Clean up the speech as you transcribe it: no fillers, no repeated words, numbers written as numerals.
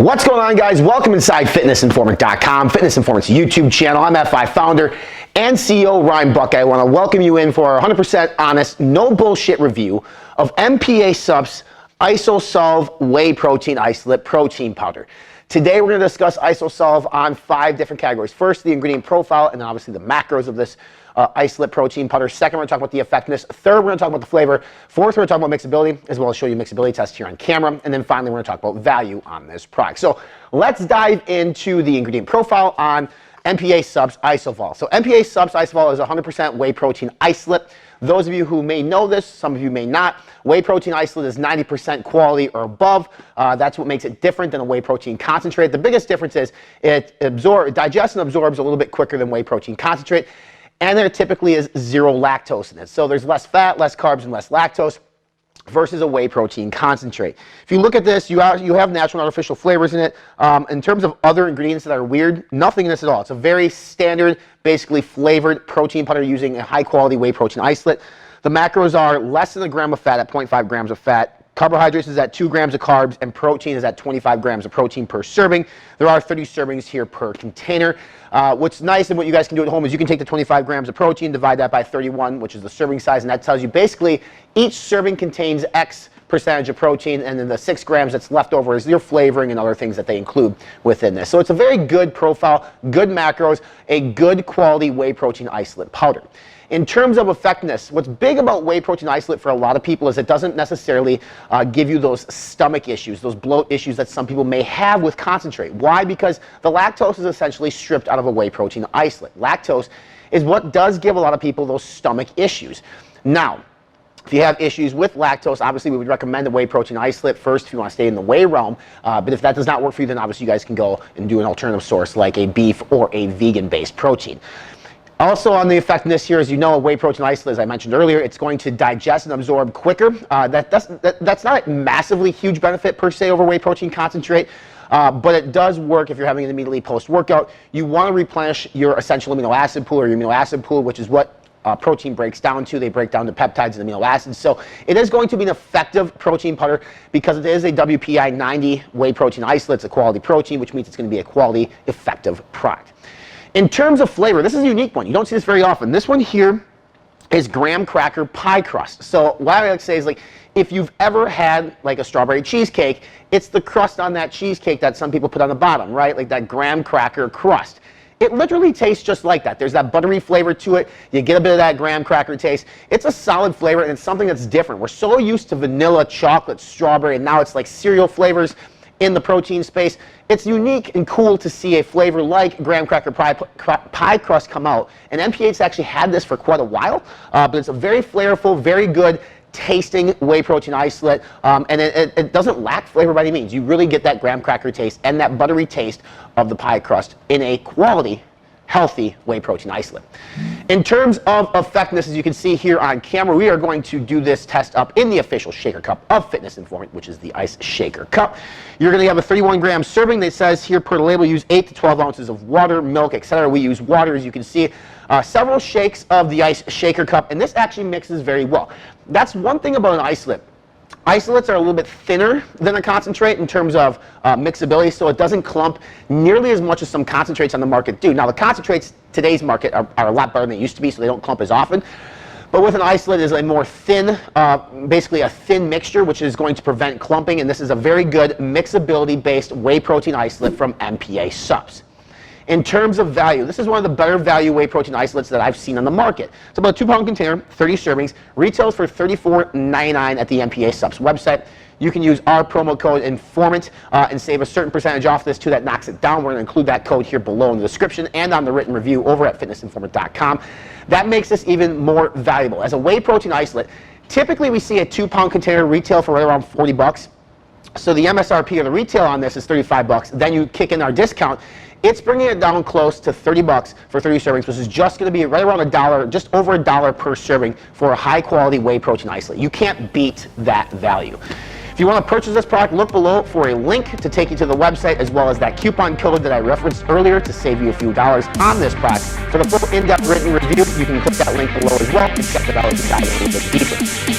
What's going on, guys? Welcome inside fitnessinformant.com, Fitness Informant's YouTube channel. I'm F5 founder and CEO Ryan Buckeye. I want to welcome you in for a 100% honest, no bullshit review of MPA Supps IsoSolve Whey Protein Isolate Protein Powder. Today we're going to discuss IsoSolve on 5 different categories. First, the ingredient profile, and then obviously the macros of this isolate protein powder. Second, we're going to talk about the effectiveness. Third, we're going to talk about the flavor. Fourth, we're going to talk about mixability, as well as show you mixability test here on camera. And then finally, we're going to talk about value on this product. So let's dive into the ingredient profile on MPA Supps IsoSolve. So MPA Supps IsoSolve is 100% whey protein isolate. Those of you who may know this, some of you may not, whey protein isolate is 90% quality or above. That's what makes it different than a whey protein concentrate. The biggest difference is it digests and absorbs a little bit quicker than whey protein concentrate. And there typically is 0 lactose in it. So there's less fat, less carbs, and less lactose versus a whey protein concentrate. If you look at this, you have natural and artificial flavors in it. In terms of other ingredients that are weird, nothing in this at all. It's a very standard, basically flavored protein powder using a high quality whey protein isolate. The macros are less than a gram of fat at 0.5 grams of fat. Carbohydrates is at 2 grams of carbs, and protein is at 25 grams of protein per serving. There are 30 servings here per container. What's nice and what you guys can do at home is you can take the 25 grams of protein, divide that by 31, which is the serving size, and that tells you basically each serving contains X percentage of protein, and then the 6 grams that's left over is your flavoring and other things that they include within this. So it's a very good profile, good macros, a good quality whey protein isolate powder. In terms of effectiveness, what's big about whey protein isolate for a lot of people is it doesn't necessarily give you those stomach issues, those bloat issues that some people may have with concentrate. Why? Because the lactose is essentially stripped out of a whey protein isolate. Lactose is what does give a lot of people those stomach issues. Now, if you have issues with lactose, obviously we would recommend the whey protein isolate first if you want to stay in the whey realm. But if that does not work for you, then obviously you guys can go and do an alternative source like a beef or a vegan-based protein. Also on the effectiveness here, as you know, a whey protein isolate, as I mentioned earlier, it's going to digest and absorb quicker. That's not a massively huge benefit per se over whey protein concentrate, but it does work if you're having it immediately post-workout. You want to replenish your essential amino acid pool or your amino acid pool, which is what protein breaks down to. They break down to peptides and amino acids. So it is going to be an effective protein powder because it is a WPI 90 whey protein isolate. It's a quality protein, which means it's going to be a quality, effective product. In terms of flavor, this is a unique one. You don't see this very often. This one here is graham cracker pie crust. So what I like to say is, like, if you've ever had like a strawberry cheesecake, it's the crust on that cheesecake that some people put on the bottom, right? Like that graham cracker crust. It literally tastes just like that. There's that buttery flavor to it. You get a bit of that graham cracker taste. It's a solid flavor, and it's something that's different. We're so used to vanilla, chocolate, strawberry, and now it's like cereal flavors in the protein space. It's unique and cool to see a flavor like graham cracker pie crust come out. And MPA's actually had this for quite a while, but it's a very flavorful, very good tasting whey protein isolate, and it doesn't lack flavor by any means. You really get that graham cracker taste and that buttery taste of the pie crust in a quality, healthy whey protein isolate. In terms of effectiveness, as you can see here on camera, we are going to do this test up in the official shaker cup of Fitness Informant, which is the Ice Shaker Cup. You're going to have a 31-gram serving. It says here per the label, use 8 to 12 ounces of water, milk, etc. We use water, as you can see. Several shakes of the Ice Shaker Cup, and this actually mixes very well. That's one thing about an isolate. Isolates are a little bit thinner than a concentrate in terms of mixability, so it doesn't clump nearly as much as some concentrates on the market do. Now, the concentrates today's market are a lot better than they used to be, so they don't clump as often. But with an isolate is a more thin, basically a thin mixture, which is going to prevent clumping, and this is a very good mixability-based whey protein isolate from MPA Supps. In terms of value, this is one of the better value whey protein isolates that I've seen on the market. It's about a 2-pound container, 30 servings, retails for $34.99 at the MPA Supps website. You can use our promo code INFORMANT and save a certain percentage off this too. That knocks it down. We're going to include that code here below in the description and on the written review over at fitnessinformant.com. That makes this even more valuable. As a whey protein isolate, typically we see a 2-pound container retail for right around 40 bucks. So the MSRP or the retail on this is 35 bucks. Then you kick in our discount. It's bringing it down close to 30 bucks for 30 servings, which is just going to be right around $1, just over $1 per serving for a high quality whey protein isolate. You can't beat that value. If you want to purchase this product, look below for a link to take you to the website, as well as that coupon code that I referenced earlier to save you a few dollars on this product. For the full in-depth written review, you can click that link below as well and check it out and dive a little bit deeper.